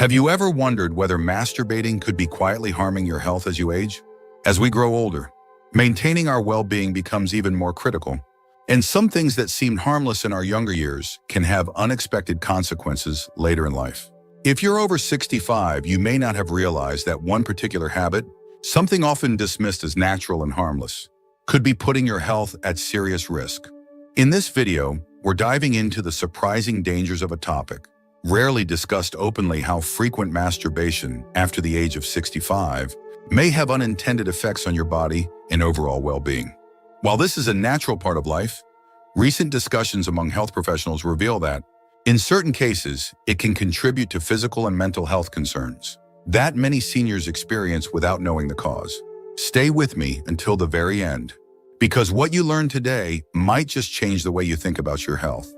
Have you ever wondered whether masturbating could be quietly harming your health as you age? As we grow older, maintaining our well-being becomes even more critical, and some things that seemed harmless in our younger years can have unexpected consequences later in life. If you're over 65, you may not have realized that one particular habit, something often dismissed as natural and harmless, could be putting your health at serious risk. In this video, we're diving into the surprising dangers of a topic rarely discussed openly: how frequent masturbation after the age of 65 may have unintended effects on your body and overall well-being. While this is a natural part of life, recent discussions among health professionals reveal that, in certain cases, it can contribute to physical and mental health concerns that many seniors experience without knowing the cause. Stay with me until the very end, because what you learn today might just change the way you think about your health.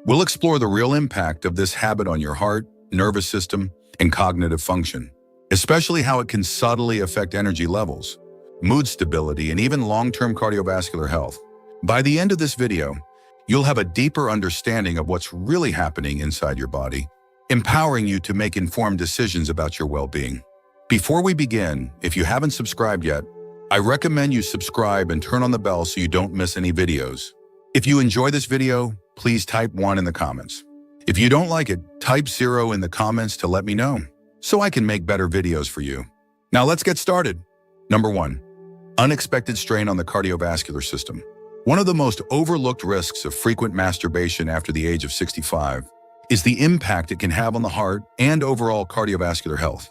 We'll explore the real impact of this habit on your heart, nervous system, and cognitive function, especially how it can subtly affect energy levels, mood stability, and even long-term cardiovascular health. By the end of this video, you'll have a deeper understanding of what's really happening inside your body, empowering you to make informed decisions about your well-being. Before we begin, if you haven't subscribed yet, I recommend you subscribe and turn on the bell so you don't miss any videos. If you enjoy this video, please type 1 in the comments. If you don't like it, type 0 in the comments to let me know, so I can make better videos for you. Now let's get started. Number 1. Unexpected strain on the cardiovascular system. One of the most overlooked risks of frequent masturbation after the age of 65 is the impact it can have on the heart and overall cardiovascular health.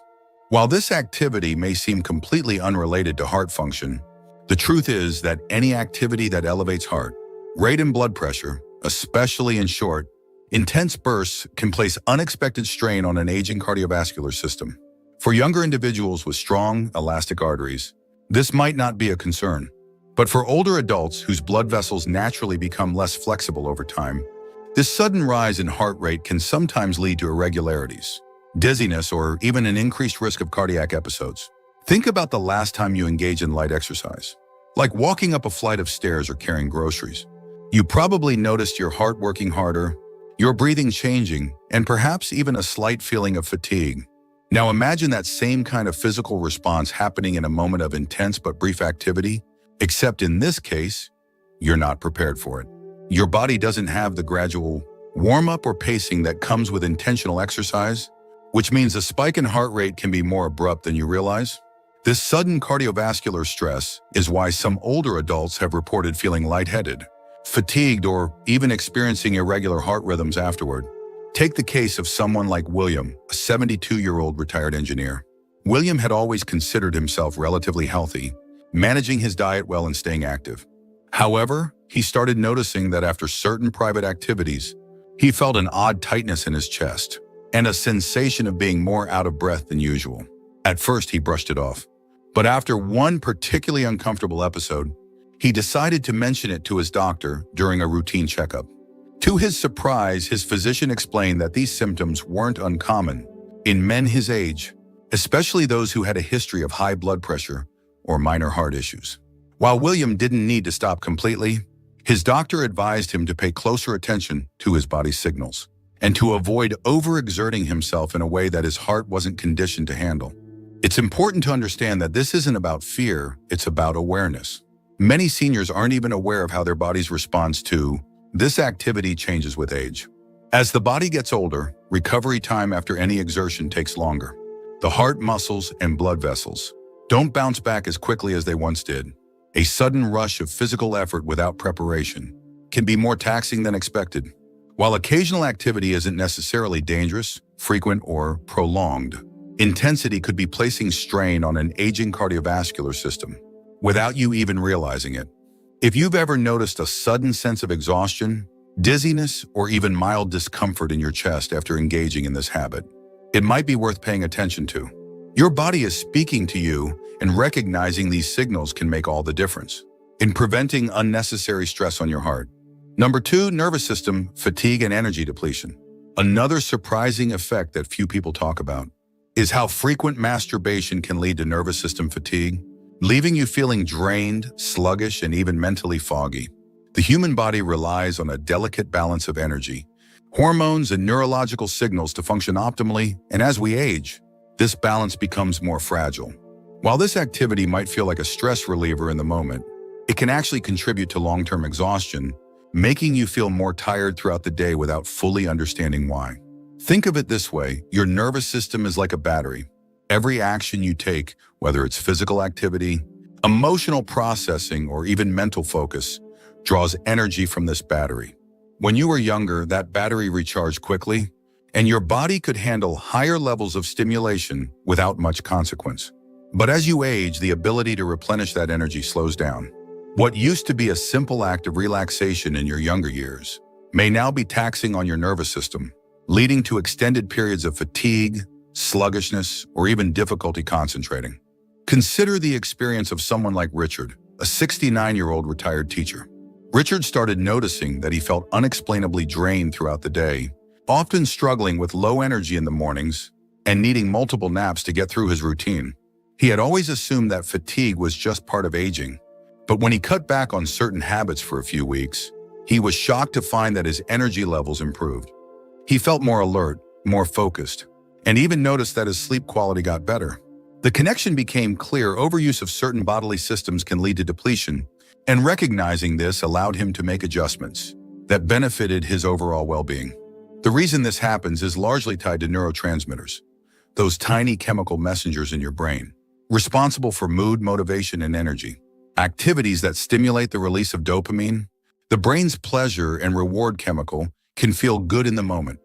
While this activity may seem completely unrelated to heart function, the truth is that any activity that elevates heart rate and blood pressure, especially in short, intense bursts, can place unexpected strain on an aging cardiovascular system. For younger individuals with strong, elastic arteries, this might not be a concern. But for older adults whose blood vessels naturally become less flexible over time, this sudden rise in heart rate can sometimes lead to irregularities, dizziness, or even an increased risk of cardiac episodes. Think about the last time you engaged in light exercise, like walking up a flight of stairs or carrying groceries. You probably noticed your heart working harder, your breathing changing, and perhaps even a slight feeling of fatigue. Now imagine that same kind of physical response happening in a moment of intense but brief activity, except in this case, you're not prepared for it. Your body doesn't have the gradual warm-up or pacing that comes with intentional exercise, which means a spike in heart rate can be more abrupt than you realize. This sudden cardiovascular stress is why some older adults have reported feeling lightheaded, fatigued, or even experiencing irregular heart rhythms afterward. Take the case of someone like William, a 72-year-old retired engineer. William had always considered himself relatively healthy, managing his diet well and staying active. However, he started noticing that after certain private activities, he felt an odd tightness in his chest and a sensation of being more out of breath than usual. At first, he brushed it off, but after one particularly uncomfortable episode, he decided to mention it to his doctor during a routine checkup. To his surprise, his physician explained that these symptoms weren't uncommon in men his age, especially those who had a history of high blood pressure or minor heart issues. While William didn't need to stop completely, his doctor advised him to pay closer attention to his body's signals and to avoid overexerting himself in a way that his heart wasn't conditioned to handle. It's important to understand that this isn't about fear, it's about awareness. Many seniors aren't even aware of how their body's response to this activity changes with age. As the body gets older, recovery time after any exertion takes longer. The heart muscles and blood vessels don't bounce back as quickly as they once did. A sudden rush of physical effort without preparation can be more taxing than expected. While occasional activity isn't necessarily dangerous, frequent, or prolonged, intensity could be placing strain on an aging cardiovascular system without you even realizing it. If you've ever noticed a sudden sense of exhaustion, dizziness, or even mild discomfort in your chest after engaging in this habit, it might be worth paying attention to. Your body is speaking to you, and recognizing these signals can make all the difference in preventing unnecessary stress on your heart. Number 2, nervous system, fatigue, and energy depletion. Another surprising effect that few people talk about is how frequent masturbation can lead to nervous system fatigue, leaving you feeling drained, sluggish, and even mentally foggy. The human body relies on a delicate balance of energy, hormones and neurological signals to function optimally, and as we age, this balance becomes more fragile. While this activity might feel like a stress reliever in the moment, it can actually contribute to long-term exhaustion, making you feel more tired throughout the day without fully understanding why. Think of it this way: your nervous system is like a battery. Every action you take, whether it's physical activity, emotional processing, or even mental focus, draws energy from this battery. When you were younger, that battery recharged quickly, and your body could handle higher levels of stimulation without much consequence. But as you age, the ability to replenish that energy slows down. What used to be a simple act of relaxation in your younger years may now be taxing on your nervous system, leading to extended periods of fatigue, sluggishness, or even difficulty concentrating. Consider the experience of someone like Richard, a 69-year-old retired teacher. Richard started noticing that he felt unexplainably drained throughout the day, often struggling with low energy in the mornings and needing multiple naps to get through his routine. He had always assumed that fatigue was just part of aging, but when he cut back on certain habits for a few weeks, he was shocked to find that his energy levels improved. He felt more alert, more focused, and even noticed that his sleep quality got better. The connection became clear: overuse of certain bodily systems can lead to depletion, and recognizing this allowed him to make adjustments that benefited his overall well-being. The reason this happens is largely tied to neurotransmitters, those tiny chemical messengers in your brain, responsible for mood, motivation, and energy. Activities that stimulate the release of dopamine, the brain's pleasure and reward chemical, can feel good in the moment,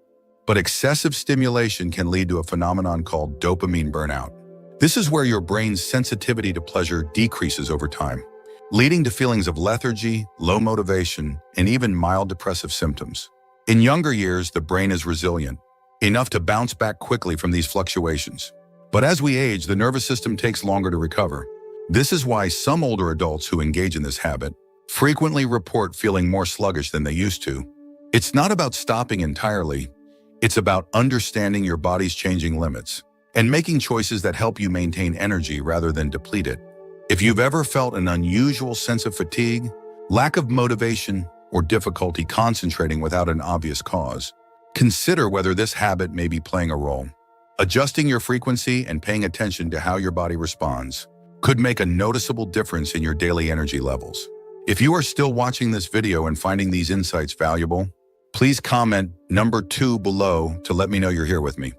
but excessive stimulation can lead to a phenomenon called dopamine burnout. This is where your brain's sensitivity to pleasure decreases over time, leading to feelings of lethargy, low motivation, and even mild depressive symptoms. In younger years, the brain is resilient, enough to bounce back quickly from these fluctuations. But as we age, the nervous system takes longer to recover. This is why some older adults who engage in this habit frequently report feeling more sluggish than they used to. It's not about stopping entirely. It's about understanding your body's changing limits and making choices that help you maintain energy rather than deplete it. If you've ever felt an unusual sense of fatigue, lack of motivation, or difficulty concentrating without an obvious cause, consider whether this habit may be playing a role. Adjusting your frequency and paying attention to how your body responds could make a noticeable difference in your daily energy levels. If you are still watching this video and finding these insights valuable, please comment number 2 below to let me know you're here with me.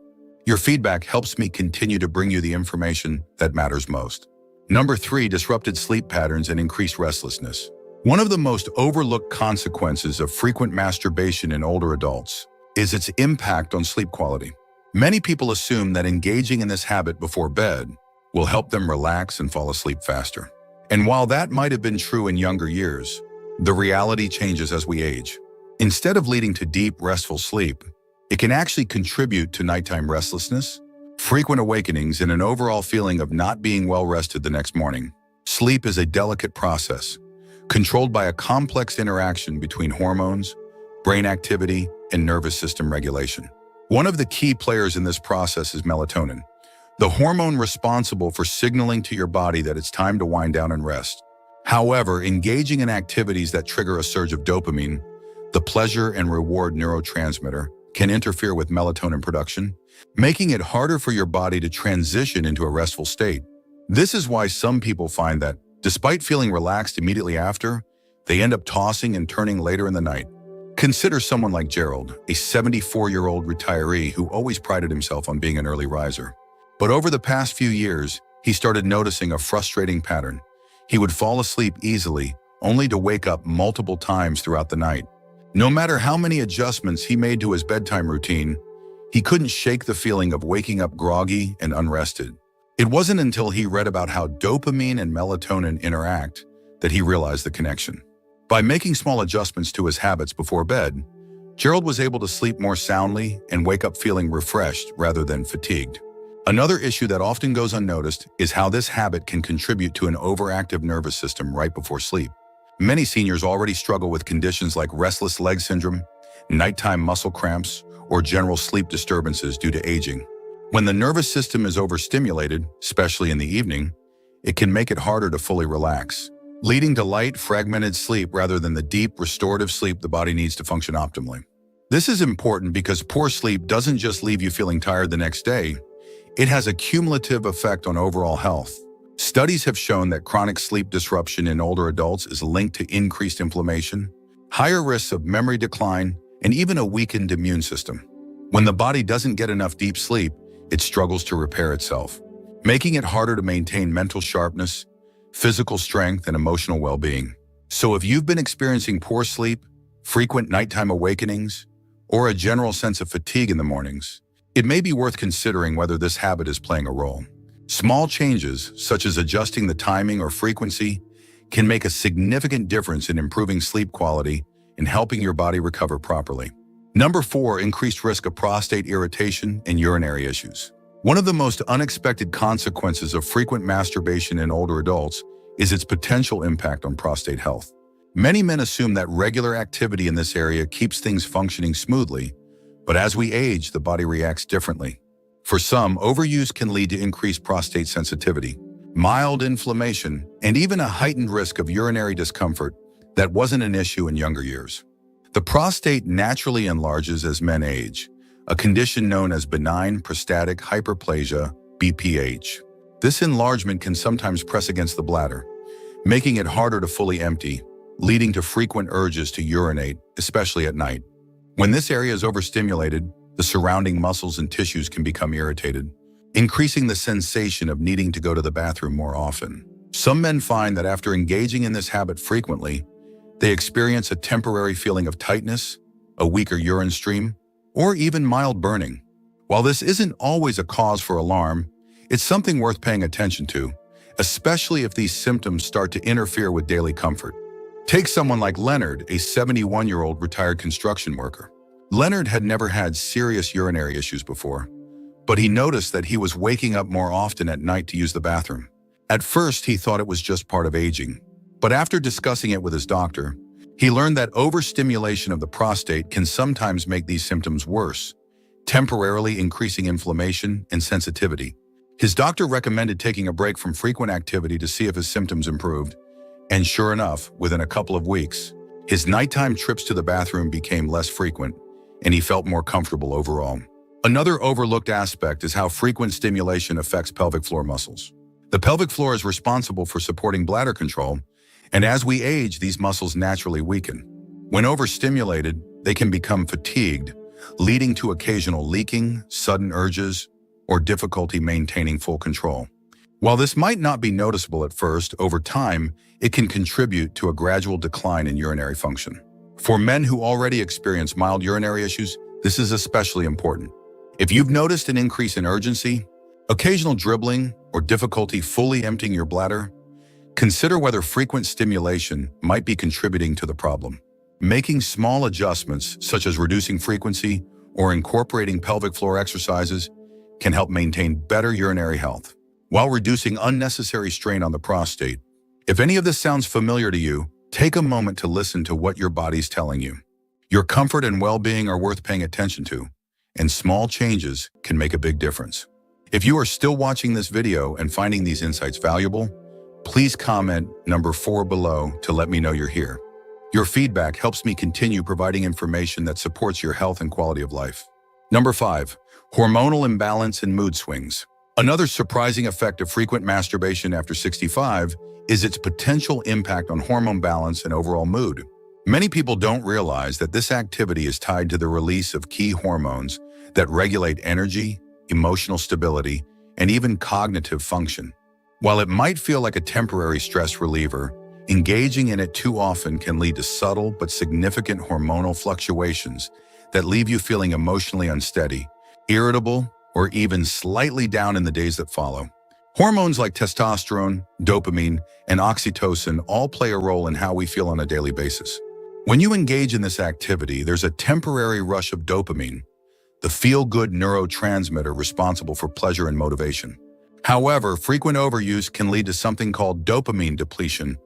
Your feedback helps me continue to bring you the information that matters most. Number 3, disrupted sleep patterns and increased restlessness. One of the most overlooked consequences of frequent masturbation in older adults is its impact on sleep quality. Many people assume that engaging in this habit before bed will help them relax and fall asleep faster. And while that might have been true in younger years, the reality changes as we age. Instead of leading to deep, restful sleep, it can actually contribute to nighttime restlessness, frequent awakenings, and an overall feeling of not being well rested the next morning. Sleep is a delicate process, controlled by a complex interaction between hormones, brain activity, and nervous system regulation. One of the key players in this process is melatonin, the hormone responsible for signaling to your body that it's time to wind down and rest. However, engaging in activities that trigger a surge of dopamine, the pleasure and reward neurotransmitter, can interfere with melatonin production, making it harder for your body to transition into a restful state. This is why some people find that, despite feeling relaxed immediately after, they end up tossing and turning later in the night. Consider someone like Gerald, a 74-year-old retiree who always prided himself on being an early riser. But over the past few years, he started noticing a frustrating pattern. He would fall asleep easily, only to wake up multiple times throughout the night. No matter how many adjustments he made to his bedtime routine, he couldn't shake the feeling of waking up groggy and unrested. It wasn't until he read about how dopamine and melatonin interact that he realized the connection. By making small adjustments to his habits before bed, Gerald was able to sleep more soundly and wake up feeling refreshed rather than fatigued. Another issue that often goes unnoticed is how this habit can contribute to an overactive nervous system right before sleep. Many seniors already struggle with conditions like restless leg syndrome, nighttime muscle cramps, or general sleep disturbances due to aging. When the nervous system is overstimulated, especially in the evening, it can make it harder to fully relax, leading to light, fragmented sleep rather than the deep, restorative sleep the body needs to function optimally. This is important because poor sleep doesn't just leave you feeling tired the next day, it has a cumulative effect on overall health. Studies have shown that chronic sleep disruption in older adults is linked to increased inflammation, higher risks of memory decline, and even a weakened immune system. When the body doesn't get enough deep sleep, it struggles to repair itself, making it harder to maintain mental sharpness, physical strength, and emotional well-being. So if you've been experiencing poor sleep, frequent nighttime awakenings, or a general sense of fatigue in the mornings, it may be worth considering whether this habit is playing a role. Small changes, such as adjusting the timing or frequency, can make a significant difference in improving sleep quality and helping your body recover properly. Number 4, increased risk of prostate irritation and urinary issues. One of the most unexpected consequences of frequent masturbation in older adults is its potential impact on prostate health. Many men assume that regular activity in this area keeps things functioning smoothly, but as we age, the body reacts differently. For some, overuse can lead to increased prostate sensitivity, mild inflammation, and even a heightened risk of urinary discomfort that wasn't an issue in younger years. The prostate naturally enlarges as men age, a condition known as benign prostatic hyperplasia, BPH. This enlargement can sometimes press against the bladder, making it harder to fully empty, leading to frequent urges to urinate, especially at night. When this area is overstimulated, the surrounding muscles and tissues can become irritated, increasing the sensation of needing to go to the bathroom more often. Some men find that after engaging in this habit frequently, they experience a temporary feeling of tightness, a weaker urine stream, or even mild burning. While this isn't always a cause for alarm, it's something worth paying attention to, especially if these symptoms start to interfere with daily comfort. Take someone like Leonard, a 71-year-old retired construction worker. Leonard had never had serious urinary issues before, but he noticed that he was waking up more often at night to use the bathroom. At first, he thought it was just part of aging, but after discussing it with his doctor, he learned that overstimulation of the prostate can sometimes make these symptoms worse, temporarily increasing inflammation and sensitivity. His doctor recommended taking a break from frequent activity to see if his symptoms improved, and sure enough, within a couple of weeks, his nighttime trips to the bathroom became less frequent, and he felt more comfortable overall. Another overlooked aspect is how frequent stimulation affects pelvic floor muscles. The pelvic floor is responsible for supporting bladder control, and as we age, these muscles naturally weaken. When overstimulated, they can become fatigued, leading to occasional leaking, sudden urges, or difficulty maintaining full control. While this might not be noticeable at first, over time, it can contribute to a gradual decline in urinary function. For men who already experience mild urinary issues, this is especially important. If you've noticed an increase in urgency, occasional dribbling, or difficulty fully emptying your bladder, consider whether frequent stimulation might be contributing to the problem. Making small adjustments, such as reducing frequency or incorporating pelvic floor exercises, can help maintain better urinary health, while reducing unnecessary strain on the prostate. If any of this sounds familiar to you, take a moment to listen to what your body's telling you. Your comfort and well-being are worth paying attention to, and small changes can make a big difference. If you are still watching this video and finding these insights valuable, please comment number 4 below to let me know you're here. Your feedback helps me continue providing information that supports your health and quality of life. Number 5, hormonal imbalance and mood swings. Another surprising effect of frequent masturbation after 65 is its potential impact on hormone balance and overall mood. Many people don't realize that this activity is tied to the release of key hormones that regulate energy, emotional stability, and even cognitive function. While it might feel like a temporary stress reliever, engaging in it too often can lead to subtle but significant hormonal fluctuations that leave you feeling emotionally unsteady, irritable, or even slightly down in the days that follow. Hormones like testosterone, dopamine, and oxytocin all play a role in how we feel on a daily basis. When you engage in this activity, there's a temporary rush of dopamine, the feel-good neurotransmitter responsible for pleasure and motivation. However, frequent overuse can lead to something called dopamine depletion,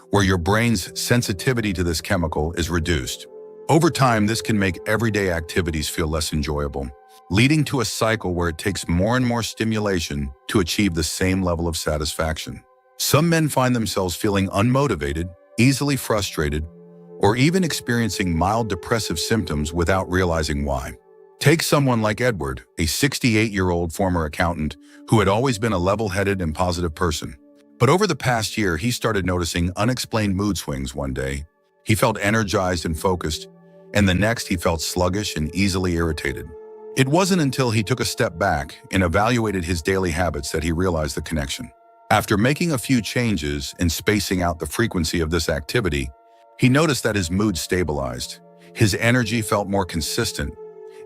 where your brain's sensitivity to this chemical is reduced. Over time, this can make everyday activities feel less enjoyable, leading to a cycle where it takes more and more stimulation to achieve the same level of satisfaction. Some men find themselves feeling unmotivated, easily frustrated, or even experiencing mild depressive symptoms without realizing why. Take someone like Edward, a 68-year-old former accountant who had always been a level-headed and positive person. But over the past year, he started noticing unexplained mood swings. One day, he felt energized and focused, and the next he felt sluggish and easily irritated. It wasn't until he took a step back and evaluated his daily habits that he realized the connection. After making a few changes and spacing out the frequency of this activity, he noticed that his mood stabilized, his energy felt more consistent,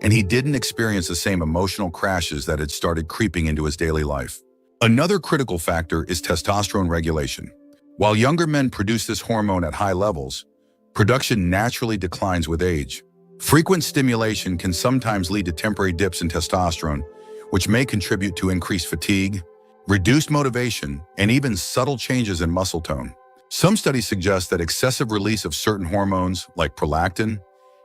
and he didn't experience the same emotional crashes that had started creeping into his daily life. Another critical factor is testosterone regulation. While younger men produce this hormone at high levels, production naturally declines with age. Frequent stimulation can sometimes lead to temporary dips in testosterone, which may contribute to increased fatigue, reduced motivation, and even subtle changes in muscle tone. Some studies suggest that excessive release of certain hormones, like prolactin,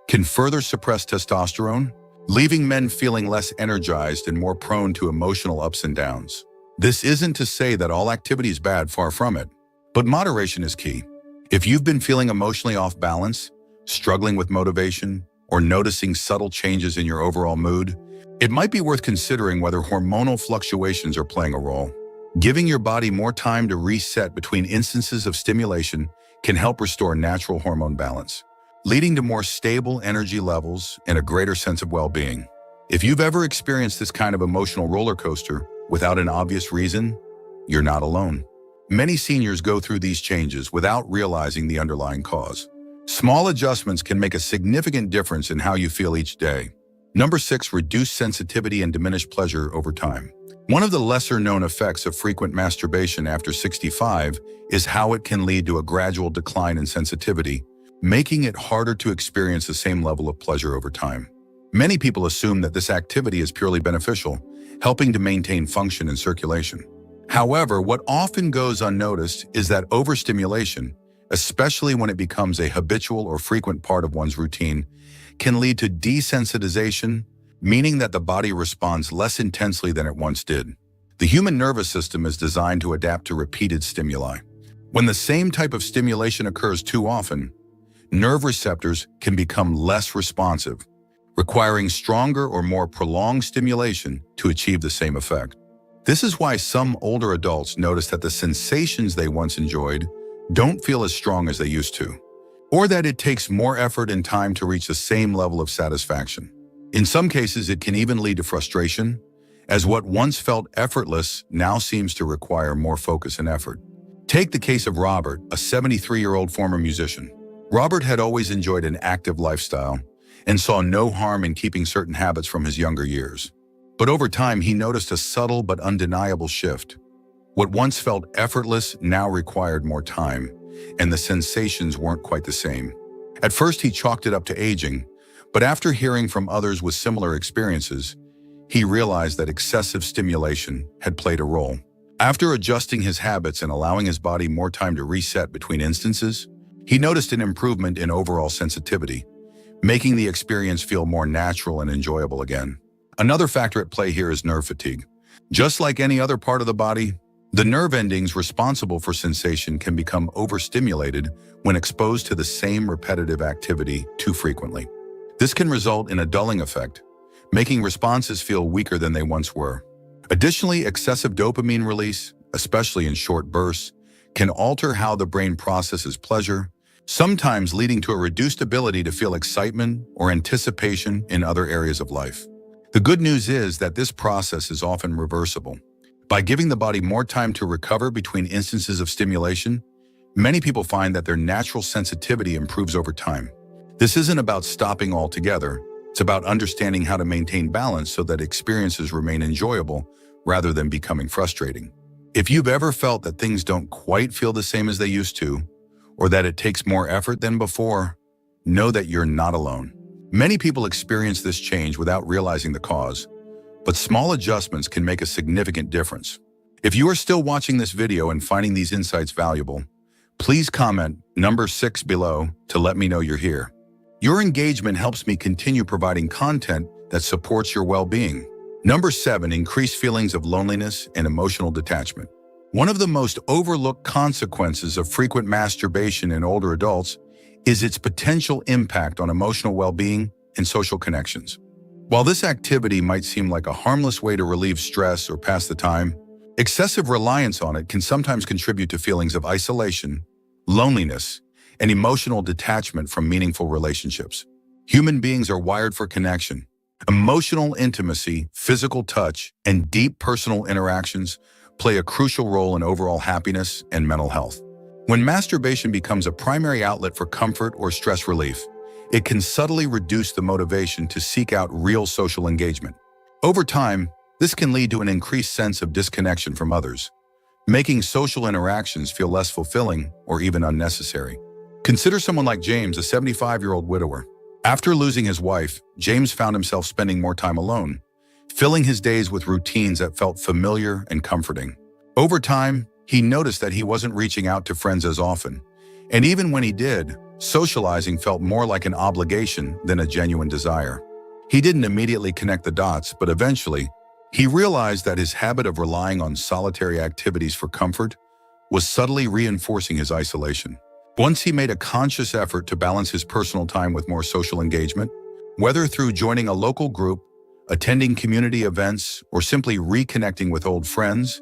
can further suppress testosterone, leaving men feeling less energized and more prone to emotional ups and downs. This isn't to say that all activity is bad, far from it, but moderation is key. If you've been feeling emotionally off balance, struggling with motivation, or noticing subtle changes in your overall mood, it might be worth considering whether hormonal fluctuations are playing a role. Giving your body more time to reset between instances of stimulation can help restore natural hormone balance, leading to more stable energy levels and a greater sense of well-being. If you've ever experienced this kind of emotional roller coaster without an obvious reason, you're not alone. Many seniors go through these changes without realizing the underlying cause. Small adjustments can make a significant difference in how you feel each day. Number 6, reduce sensitivity and diminish pleasure over time. One of the lesser-known effects of frequent masturbation after 65 is how it can lead to a gradual decline in sensitivity, making it harder to experience the same level of pleasure over time. Many people assume that this activity is purely beneficial, helping to maintain function and circulation. However, what often goes unnoticed is that overstimulation, especially when it becomes a habitual or frequent part of one's routine, can lead to desensitization, meaning that the body responds less intensely than it once did. The human nervous system is designed to adapt to repeated stimuli. When the same type of stimulation occurs too often, nerve receptors can become less responsive, requiring stronger or more prolonged stimulation to achieve the same effect. This is why some older adults notice that the sensations they once enjoyed don't feel as strong as they used to, or that it takes more effort and time to reach the same level of satisfaction. In some cases, it can even lead to frustration, as what once felt effortless now seems to require more focus and effort. Take the case of Robert, a 73-year-old former musician. Robert had always enjoyed an active lifestyle and saw no harm in keeping certain habits from his younger years. But over time, he noticed a subtle but undeniable shift. What once felt effortless now required more time, and the sensations weren't quite the same. At first, he chalked it up to aging, but after hearing from others with similar experiences, he realized that excessive stimulation had played a role. After adjusting his habits and allowing his body more time to reset between instances, he noticed an improvement in overall sensitivity, making the experience feel more natural and enjoyable again. Another factor at play here is nerve fatigue. Just like any other part of the body, the nerve endings responsible for sensation can become overstimulated when exposed to the same repetitive activity too frequently. This can result in a dulling effect, making responses feel weaker than they once were. Additionally, excessive dopamine release, especially in short bursts, can alter how the brain processes pleasure, sometimes leading to a reduced ability to feel excitement or anticipation in other areas of life. The good news is that this process is often reversible. By giving the body more time to recover between instances of stimulation, many people find that their natural sensitivity improves over time. This isn't about stopping altogether. It's about understanding how to maintain balance so that experiences remain enjoyable rather than becoming frustrating. If you've ever felt that things don't quite feel the same as they used to, or that it takes more effort than before, know that you're not alone. Many people experience this change without realizing the cause, but small adjustments can make a significant difference. If you are still watching this video and finding these insights valuable, please comment number 6 below to let me know you're here. Your engagement helps me continue providing content that supports your well-being. Number 7, increase feelings of loneliness and emotional detachment. One of the most overlooked consequences of frequent masturbation in older adults is its potential impact on emotional well-being and social connections. While this activity might seem like a harmless way to relieve stress or pass the time, excessive reliance on it can sometimes contribute to feelings of isolation, loneliness, and emotional detachment from meaningful relationships. Human beings are wired for connection. Emotional intimacy, physical touch, and deep personal interactions play a crucial role in overall happiness and mental health. When masturbation becomes a primary outlet for comfort or stress relief, it can subtly reduce the motivation to seek out real social engagement. Over time, this can lead to an increased sense of disconnection from others, making social interactions feel less fulfilling or even unnecessary. Consider someone like James, a 75-year-old widower. After losing his wife, James found himself spending more time alone, filling his days with routines that felt familiar and comforting. Over time, he noticed that he wasn't reaching out to friends as often, and even when he did, socializing felt more like an obligation than a genuine desire. He didn't immediately connect the dots, but eventually, he realized that his habit of relying on solitary activities for comfort was subtly reinforcing his isolation. Once he made a conscious effort to balance his personal time with more social engagement, whether through joining a local group, attending community events, or simply reconnecting with old friends,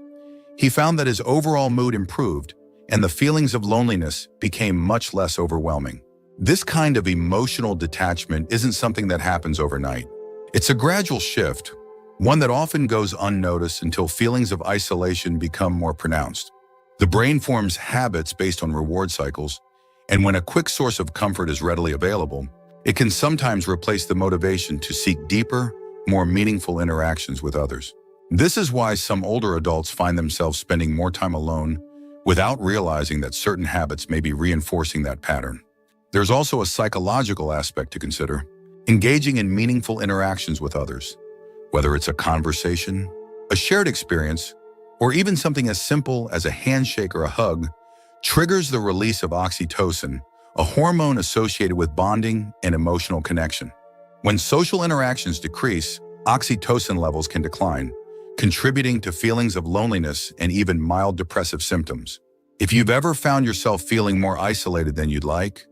he found that his overall mood improved and the feelings of loneliness became much less overwhelming. This kind of emotional detachment isn't something that happens overnight. It's a gradual shift, one that often goes unnoticed until feelings of isolation become more pronounced. The brain forms habits based on reward cycles, and when a quick source of comfort is readily available, it can sometimes replace the motivation to seek deeper, more meaningful interactions with others. This is why some older adults find themselves spending more time alone without realizing that certain habits may be reinforcing that pattern. There's also a psychological aspect to consider. Engaging in meaningful interactions with others, whether it's a conversation, a shared experience, or even something as simple as a handshake or a hug, triggers the release of oxytocin, a hormone associated with bonding and emotional connection. When social interactions decrease, oxytocin levels can decline, contributing to feelings of loneliness and even mild depressive symptoms. If you've ever found yourself feeling more isolated than you'd like,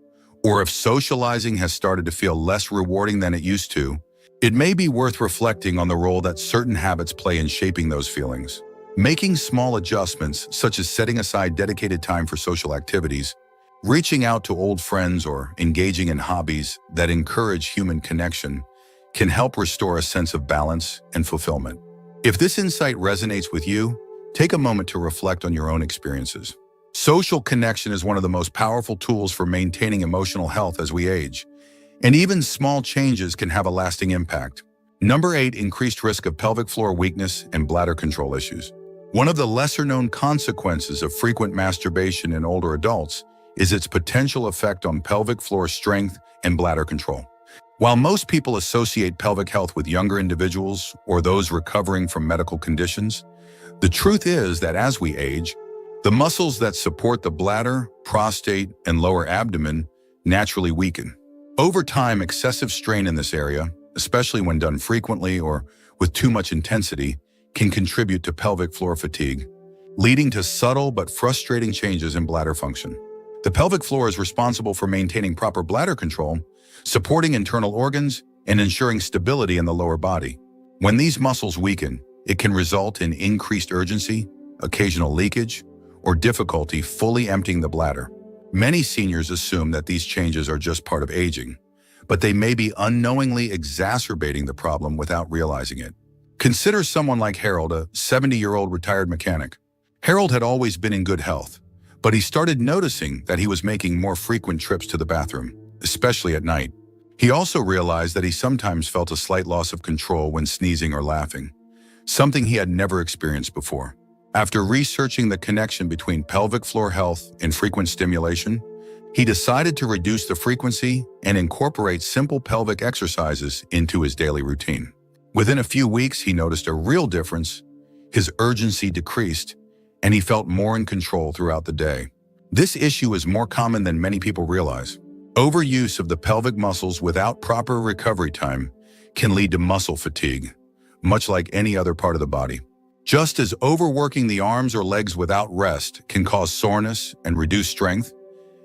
or if socializing has started to feel less rewarding than it used to, it may be worth reflecting on the role that certain habits play in shaping those feelings. Making small adjustments, such as setting aside dedicated time for social activities, reaching out to old friends, or engaging in hobbies that encourage human connection, can help restore a sense of balance and fulfillment. If this insight resonates with you, take a moment to reflect on your own experiences. Social connection is one of the most powerful tools for maintaining emotional health as we age, and even small changes can have a lasting impact. Number 8, increased risk of pelvic floor weakness and bladder control issues. One of the lesser-known consequences of frequent masturbation in older adults is its potential effect on pelvic floor strength and bladder control. While most people associate pelvic health with younger individuals or those recovering from medical conditions, the truth is that as we age, the muscles that support the bladder, prostate, and lower abdomen naturally weaken. Over time, excessive strain in this area, especially when done frequently or with too much intensity, can contribute to pelvic floor fatigue, leading to subtle but frustrating changes in bladder function. The pelvic floor is responsible for maintaining proper bladder control, supporting internal organs, and ensuring stability in the lower body. When these muscles weaken, it can result in increased urgency, occasional leakage, or difficulty fully emptying the bladder. Many seniors assume that these changes are just part of aging, but they may be unknowingly exacerbating the problem without realizing it. Consider someone like Harold, a 70-year-old retired mechanic. Harold had always been in good health, but he started noticing that he was making more frequent trips to the bathroom, especially at night. He also realized that he sometimes felt a slight loss of control when sneezing or laughing, something he had never experienced before. After researching the connection between pelvic floor health and frequent stimulation, he decided to reduce the frequency and incorporate simple pelvic exercises into his daily routine. Within a few weeks, he noticed a real difference. His urgency decreased, and he felt more in control throughout the day. This issue is more common than many people realize. Overuse of the pelvic muscles without proper recovery time can lead to muscle fatigue, much like any other part of the body. Just as overworking the arms or legs without rest can cause soreness and reduce strength,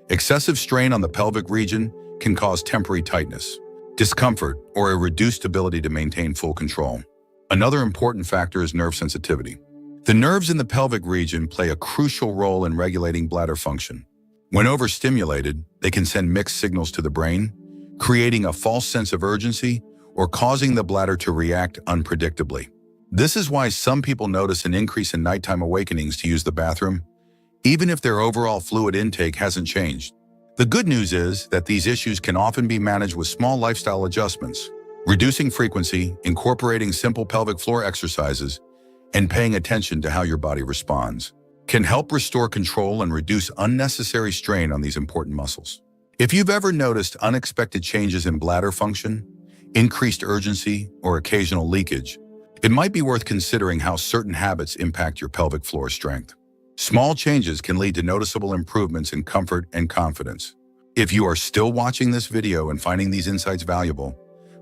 Excessive strain on the pelvic region can cause temporary tightness, discomfort, or a reduced ability to maintain full control. Another important factor is nerve sensitivity. The nerves in the pelvic region play a crucial role in regulating bladder function. When overstimulated, they can send mixed signals to the brain, creating a false sense of urgency or causing the bladder to react unpredictably. This is why some people notice an increase in nighttime awakenings to use the bathroom, even if their overall fluid intake hasn't changed. The good news is that these issues can often be managed with small lifestyle adjustments. Reducing frequency, incorporating simple pelvic floor exercises, and paying attention to how your body responds can help restore control and reduce unnecessary strain on these important muscles. If you've ever noticed unexpected changes in bladder function, increased urgency, or occasional leakage, it might be worth considering how certain habits impact your pelvic floor strength. Small changes can lead to noticeable improvements in comfort and confidence. If you are still watching this video and finding these insights valuable,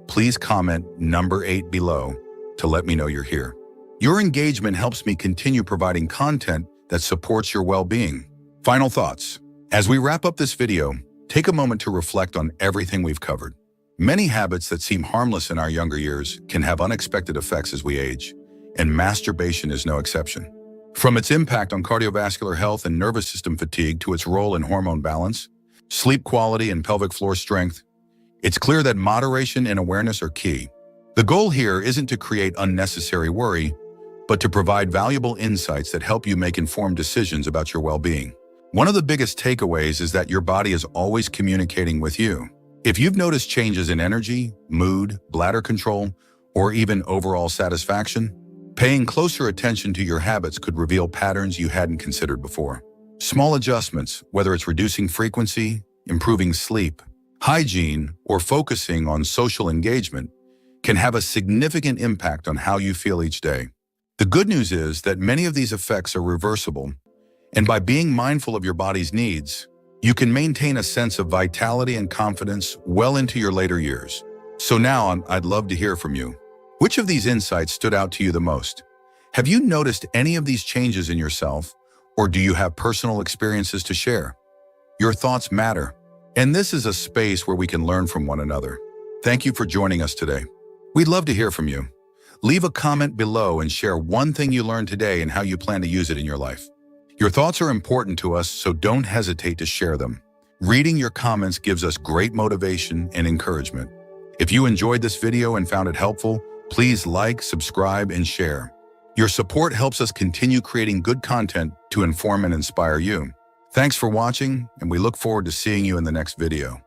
please comment number 8 below to let me know you're here. Your engagement helps me continue providing content that supports your well-being. Final thoughts. As we wrap up this video, take a moment to reflect on everything we've covered. Many habits that seem harmless in our younger years can have unexpected effects as we age, and masturbation is no exception. From its impact on cardiovascular health and nervous system fatigue to its role in hormone balance, sleep quality, and pelvic floor strength, it's clear that moderation and awareness are key. The goal here isn't to create unnecessary worry, but to provide valuable insights that help you make informed decisions about your well-being. One of the biggest takeaways is that your body is always communicating with you. If you've noticed changes in energy, mood, bladder control, or even overall satisfaction, paying closer attention to your habits could reveal patterns you hadn't considered before. Small adjustments, whether it's reducing frequency, improving sleep, hygiene, or focusing on social engagement, can have a significant impact on how you feel each day. The good news is that many of these effects are reversible, and by being mindful of your body's needs, you can maintain a sense of vitality and confidence well into your later years. So now I'd love to hear from you. Which of these insights stood out to you the most? Have you noticed any of these changes in yourself, or do you have personal experiences to share? Your thoughts matter, and this is a space where we can learn from one another. Thank you for joining us today. We'd love to hear from you. Leave a comment below and share one thing you learned today and how you plan to use it in your life. Your thoughts are important to us, so don't hesitate to share them. Reading your comments gives us great motivation and encouragement. If you enjoyed this video and found it helpful, please like, subscribe, and share. Your support helps us continue creating good content to inform and inspire you. Thanks for watching, and we look forward to seeing you in the next video.